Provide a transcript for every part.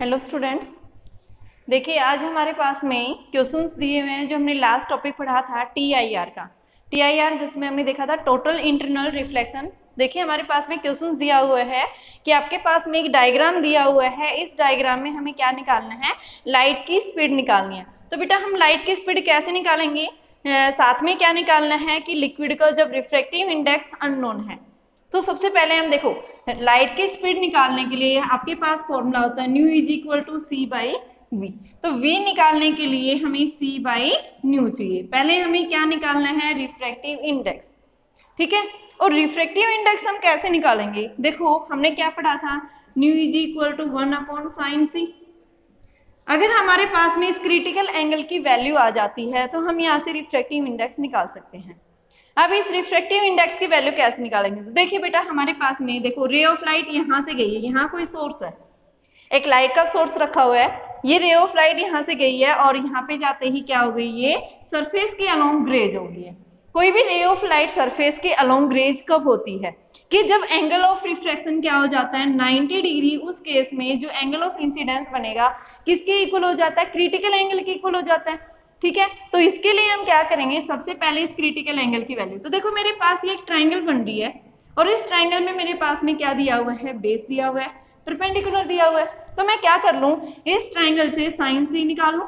Hello students, देखिए आज हमारे पास में क्वेश्चंस दिए हुए हैं जो हमने लास्ट टॉपिक पढ़ा था टीआईआर का। टीआईआर जिसमें हमने देखा था टोटल इंटरनल रिफ्लेक्शंस। देखिए हमारे पास में क्वेश्चंस दिया हुआ है कि आपके पास में एक डायग्राम दिया हुआ है, इस डायग्राम में हमें क्या निकालना है, लाइट की स्पीड निकालनी है। तो बेटा हम लाइट की स्पीड कैसे निकालेंगे, साथ में क्या निकालना है कि लिक्विड का जब रिफ्रैक्टिव इंडेक्स अननोन है। तो सबसे पहले हम देखो लाइट की स्पीड निकालने के लिए आपके पास फॉर्मूला होता है nu is equal to C by V. तो वी निकालने के लिए हमें सी बाई न्यू चाहिए। पहले हमें क्या निकालना है, रिफ्रैक्टिव इंडेक्स। ठीक है, और रिफ्रैक्टिव इंडेक्स हम कैसे निकालेंगे, देखो हमने क्या पढ़ा था, nu is equal to 1/sin C. अगर हमारे पास में इस क्रिटिकल एंगल की वैल्यू आ जाती है तो हम यहाँ से रिफ्रैक्टिव इंडेक्स निकाल सकते हैं। अब इस रिफ्रैक्टिव इंडेक्स की वैल्यू कैसे निकालेंगे, तो देखिए बेटा हमारे पास में देखो रे ऑफ लाइट यहाँ से गई है, यहाँ कोई सोर्स है, एक लाइट का सोर्स रखा हुआ है, ये रे ऑफ लाइट यहाँ से गई है और यहाँ पे जाते ही क्या हो गई, ये सरफेस के अलोंग ग्रेज हो गई है। कोई भी रे ऑफ लाइट सरफेस के अलोंग ग्रेज कब होती है कि जब एंगल ऑफ रिफ्रैक्शन क्या हो जाता है 90 डिग्री। उस केस में जो एंगल ऑफ इंसिडेंस बनेगा किसके इक्वल हो जाता है, क्रिटिकल एंगल के इक्वल हो जाता है। ठीक है, तो इसके लिए हम क्या करेंगे, सबसे पहले इस क्रिटिकल एंगल की वैल्यू, तो देखो मेरे पास ये एक ट्राइंगल बन रही है और इस ट्राइंगल में मेरे पास में क्या दिया हुआ है, बेस दिया हुआ है, परपेंडिकुलर दिया हुआ है। तो मैं क्या कर लूं, इस ट्राइंगल से साइन सी निकाल लूं।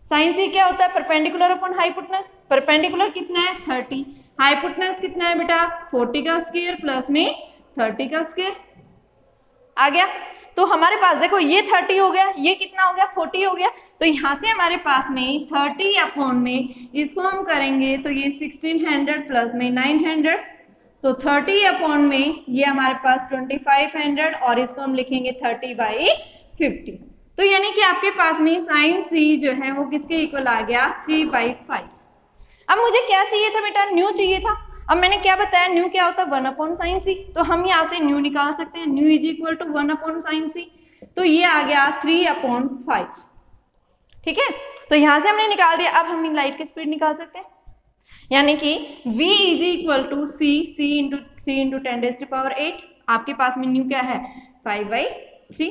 साइन सी क्या होता है, परपेंडिकुलर अपॉन हाइपोटेनस। परपेंडिकुलर कितना है 30, हाइपोटेनस कितना है बेटा 40 का स्क्वायर प्लस में 30 का स्क्वायर आ गया। तो हमारे पास देखो ये 30 हो गया, ये कितना हो गया 40 हो गया। तो यहाँ से हमारे पास में 30 अपॉन में इसको हम करेंगे तो ये 1600 प्लस में 900, तो 30 अपॉन में ये हमारे पास 2500 और इसको हम लिखेंगे 30/50। तो यानी कि आपके पास में साइन सी जो है वो किसके इक्वल आ गया 3/5। अब मुझे क्या चाहिए था बेटा, न्यू चाहिए था। अब मैंने क्या बताया, न्यू क्या होता है 1/sin सी, तो हम यहाँ से न्यू निकाल सकते हैं, nu is equal to 1/sin C. तो ये आ गया 3/5। ठीक है, तो यहाँ से हमने निकाल दिया। अब हम लाइट की स्पीड निकाल सकते हैं, यानी कि v is equal to C into 3 into 10⁸। आपके पास में न्यू क्या है 5/3।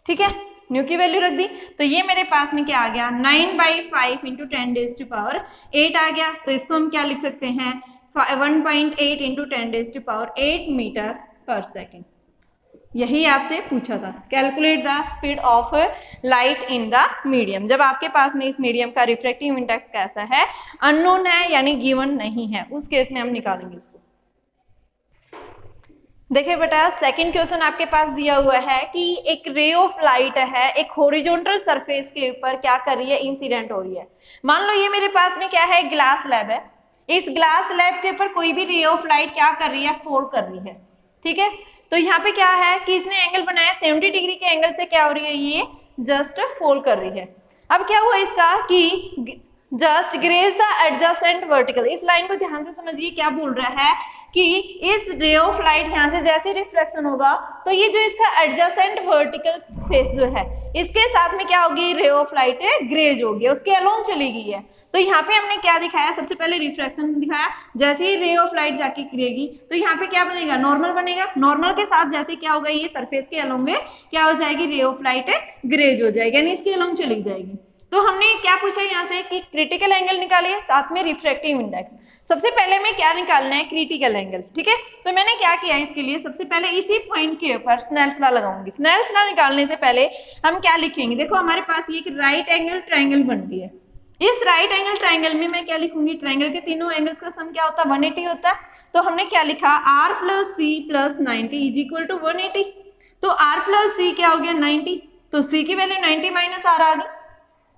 ठीक है, न्यू की वैल्यू रख दी, तो ये मेरे पास में क्या आ गया 9/5 इंटू 10⁸ आ गया। तो इसको हम क्या लिख सकते हैं 1.8 इंटू 10⁸ मीटर पर सेकेंड। यही आपसे पूछा था, calculate the speed of light in the medium. जब आपके पास में इस मीडियम का रिफ्रैक्टिव इंडेक्स कैसा है, अननोन है यानी गिवन नहीं है, उस केस में हम निकालेंगे इसको। देखिए बेटा सेकंड क्वेश्चन आपके पास दिया हुआ है कि एक रे ऑफ लाइट है, एक हॉरिजॉन्टल सरफेस के ऊपर क्या कर रही है, इंसिडेंट हो रही है। मान लो ये मेरे पास में क्या है, ग्लास स्लैब है, इस ग्लास स्लैब के ऊपर कोई भी रे ऑफ लाइट क्या कर रही है, फॉल कर रही है। ठीक है, तो यहाँ पे क्या है कि इसने एंगल बनाया 70 डिग्री के एंगल से क्या हो रही है, ये जस्ट फॉल कर रही है। अब क्या हुआ इसका कि just graze the adjacent vertical. इस लाइन को ध्यान से समझिए, क्या बोल रहा है कि इस रे ऑफ लाइट यहाँ से जैसे रिफ्लेक्शन होगा तो ये जो इसका एडजेसेंट वर्टिकल फेस जो है इसके साथ में क्या होगी, रे ऑफ लाइट ग्रेज होगी, उसके अलोंग चली गई है। तो यहाँ पे हमने क्या दिखाया, सबसे पहले रिफ्लेक्शन दिखाया, जैसे ही रे ऑफ लाइट जाके गिरेगी तो यहाँ पे क्या बनेगा, नॉर्मल बनेगा। नॉर्मल के साथ जैसे क्या होगा, ये सरफेस के अलोंग क्या हो जाएगी, रे ऑफ लाइट ग्रेज हो जाएगी, यानी इसके अलोंग चली जाएगी। तो हमने क्या पूछा यहाँ से कि क्रिटिकल एंगल निकालिए, साथ में रिफ्रैक्टिव इंडेक्स। सबसे पहले में क्या निकालना है, क्रिटिकल एंगल। ठीक है, तो मैंने क्या किया इसके लिए, सबसे पहले इसी पॉइंट के ऊपर स्नेल्स लॉ लगाऊंगी। स्नेल्स लॉ निकालने से पहले हम क्या लिखेंगे, देखो हमारे पास ये एक राइट एंगल ट्राइंगल बन रही है। इस राइट एंगल ट्राइंगल में मैं क्या लिखूंगी, ट्राइंगल के तीनों एंगल्स का सम क्या होता है 180 होता है। तो हमने क्या लिखा, r + c + 90 is equal to 180। तो r + c क्या हो गया 90, तो c की वैल्यू 90 - r आ गई।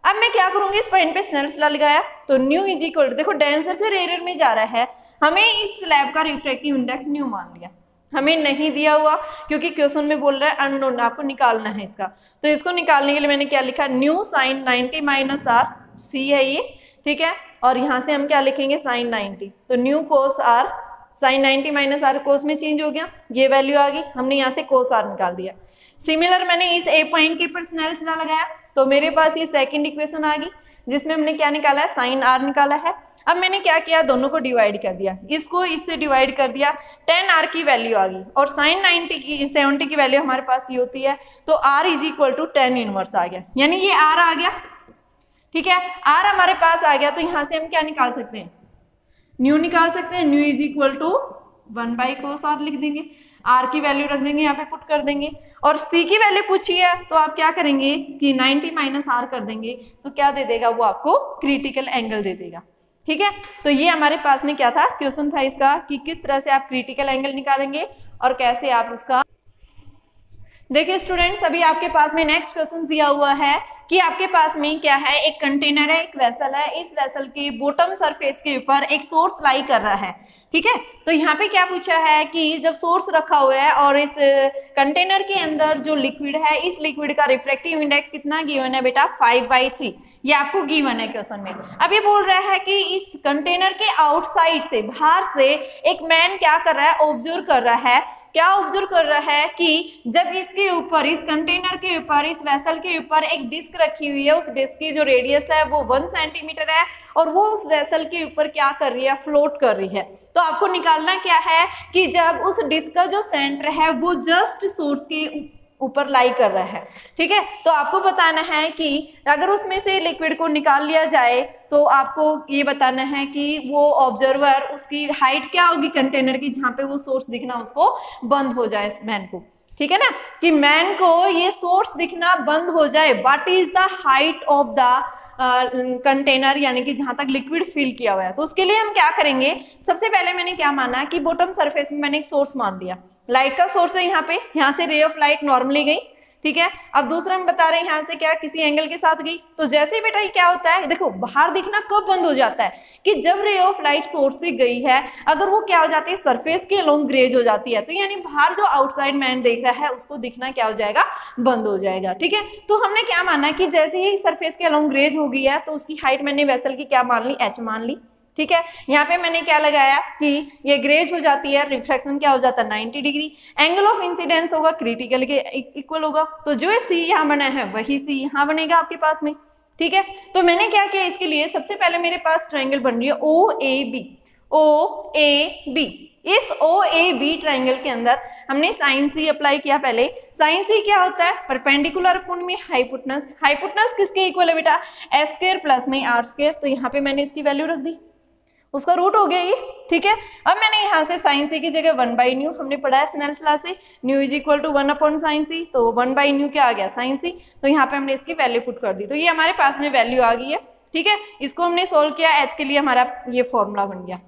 अब मैं क्या करूंगी, इस पॉइंट पे स्नेल्स लॉ लगाया, तो न्यू इज इक्वल टू, देखो डेंसर से रेयर में जा रहा है, हमें इस स्लैब का रिफ्रैक्टिव इंडेक्स न्यू मान लिया, हमें नहीं दिया हुआ क्योंकि क्वेश्चन में बोल रहा है अननोन, आपको निकालना है इसका। तो इसको निकालने के लिए मैंने क्या लिखा, न्यू साइन 90 - r, c है ये। ठीक है, और यहाँ से हम क्या लिखेंगे साइन 90, तो न्यू कोस r, साइन 90 - r कोस में चेंज हो गया, ये वैल्यू आ गई, हमने यहाँ से कोस r निकाल दिया। सिमिलर मैंने इस ए पॉइंट के ऊपर स्नेल्स लॉ लगाया तो मेरे पास ये सेकंड इक्वेशन आ गई। जिसमें हमने क्या निकाला है, साइन आर निकाला है। अब मैंने क्या किया, दोनों को डिवाइड कर दिया, इसको इससे डिवाइड कर दिया, tan r की वैल्यू आ गई और sin 70 की वैल्यू हमारे पास ये होती है, तो r is equal to tan inverse आ गया, यानी ये r आ गया। ठीक है, r हमारे पास आ गया, तो यहां से हम क्या निकाल सकते हैं, न्यू निकाल सकते हैं। Nu is equal to 1/cos r लिख देंगे, r की वैल्यू रख देंगे, यहाँ पे पुट कर देंगे, और c की वैल्यू पूछी है तो आप क्या करेंगे कि 90 माइनस r कर देंगे, तो क्या दे देगा, वो आपको क्रिटिकल एंगल दे देगा। ठीक है, तो ये हमारे पास में क्या था, क्वेश्चन था इसका कि किस तरह से आप क्रिटिकल एंगल निकालेंगे और कैसे आप उसका। देखिए स्टूडेंट्स, अभी आपके पास में नेक्स्ट क्वेश्चन दिया हुआ है कि आपके पास में क्या है, एक कंटेनर है, एक वेसल है, इस वेसल के बॉटम सरफेस के ऊपर एक सोर्स लाई कर रहा है। ठीक है, तो यहाँ पे क्या पूछा है कि जब सोर्स रखा हुआ है और इस कंटेनर के अंदर जो लिक्विड है, इस लिक्विड का रिफ्रैक्टिव इंडेक्स कितना गिवन है बेटा, 5/3, ये आपको गिवन है क्वेश्चन में। अब ये बोल रहा है कि इस कंटेनर के आउटसाइड से, बाहर से एक मैन क्या कर रहा है, ऑब्जर्व कर रहा है, क्या ऑब्जर्व कर रहा है कि जब इसके ऊपर, इस कंटेनर के ऊपर, इस वेसल के ऊपर एक डिस्क रखी हुई है, उस डिस्क की जो रेडियस है वो 1 सेंटीमीटर है और वो उस वेसल के ऊपर क्या कर रही है, फ्लोट कर रही है। तो आपको निकालना क्या है कि जब उस डिस्क का जो सेंटर है वो जस्ट सोर्स के ऊपर लाई कर रहा है। ठीक है, तो आपको बताना है कि अगर उसमें से लिक्विड को निकाल लिया जाए तो आपको ये बताना है कि वो ऑब्जर्वर, उसकी हाइट क्या होगी कंटेनर की, जहां पे वो सोर्स दिखना उसको बंद हो जाए, इस मैन को। ठीक है ना, कि मैन को ये सोर्स दिखना बंद हो जाए। What is the height of the container, यानी कि जहां तक लिक्विड फिल किया हुआ है। तो उसके लिए हम क्या करेंगे, सबसे पहले मैंने क्या माना कि बॉटम सरफेस में मैंने एक सोर्स मान लिया, लाइट का सोर्स है यहाँ पे, यहाँ से रे ऑफ लाइट नॉर्मली गई। ठीक है, अब दूसरा हम बता रहे हैं यहाँ से क्या, किसी एंगल के साथ गई। तो जैसे ही बेटा ये क्या होता है, देखो बाहर दिखना कब बंद हो जाता है कि जब रे ऑफ लाइट सोर्स से गई है, अगर वो क्या हो जाती है, सरफेस के अलोंग ग्रेज हो जाती है, तो यानी बाहर जो आउटसाइड मैन देख रहा है उसको दिखना क्या हो जाएगा, बंद हो जाएगा। ठीक है, तो हमने क्या माना कि जैसे ही सरफेस के अलोंग ग्रेज हो गई है तो उसकी हाइट मैंने वेसल की क्या मान ली, h मान ली। ठीक है, यहाँ पे मैंने क्या लगाया कि ये ग्रेज हो जाती है, रिफ्रैक्शन क्या हो जाता है, 90 डिग्री, एंगल ऑफ इंसिडेंस होगा क्रिटिकल के इक्वल होगा, तो जो सी यहाँ बना है वही सी यहाँ बनेगा आपके पास में। ठीक है, तो मैंने क्या किया, इसके लिए सबसे पहले मेरे पास ट्रायंगल बन रही है OAB। OAB, इस OAB ट्रायंगल के अंदर हमने साइन सी अप्लाई किया। पहले साइन सी क्या होता है, परपेंडिकुलर कोण में हाइपोटेनस। हाइपोटेनस किसके इक्वल है बेटा, h² प्लस में r²। तो यहाँ पे मैंने इसकी वैल्यू रख दी, उसका रूट हो गया ये। ठीक है, अब मैंने यहाँ से साइन सी की जगह 1/न्यू, हमने पढ़ा है स्नेल्स लॉ से, nu is equal to 1/sin c, तो 1/न्यू क्या आ गया, साइन सी। तो यहाँ पे हमने इसकी वैल्यू पुट कर दी, तो ये हमारे पास में वैल्यू आ गई है। ठीक है, इसको हमने सोल्व किया, h के लिए हमारा ये फॉर्मूला बन गया।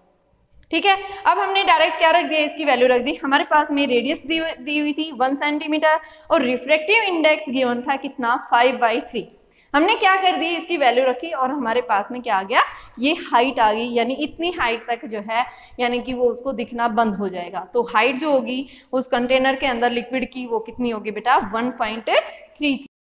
ठीक है, अब हमने डायरेक्ट क्या रख दिया, इसकी वैल्यू रख दी। हमारे पास में रेडियस दी हुई थी 1 सेंटीमीटर और रिफ्रैक्टिव इंडेक्स गिवन था कितना, 5/3। हमने क्या कर दी, इसकी वैल्यू रखी और हमारे पास में क्या आ गया, ये हाइट आ गई, यानी इतनी हाइट तक जो है, यानी कि वो उसको दिखना बंद हो जाएगा। तो हाइट जो होगी उस कंटेनर के अंदर लिक्विड की वो कितनी होगी बेटा, 1.3।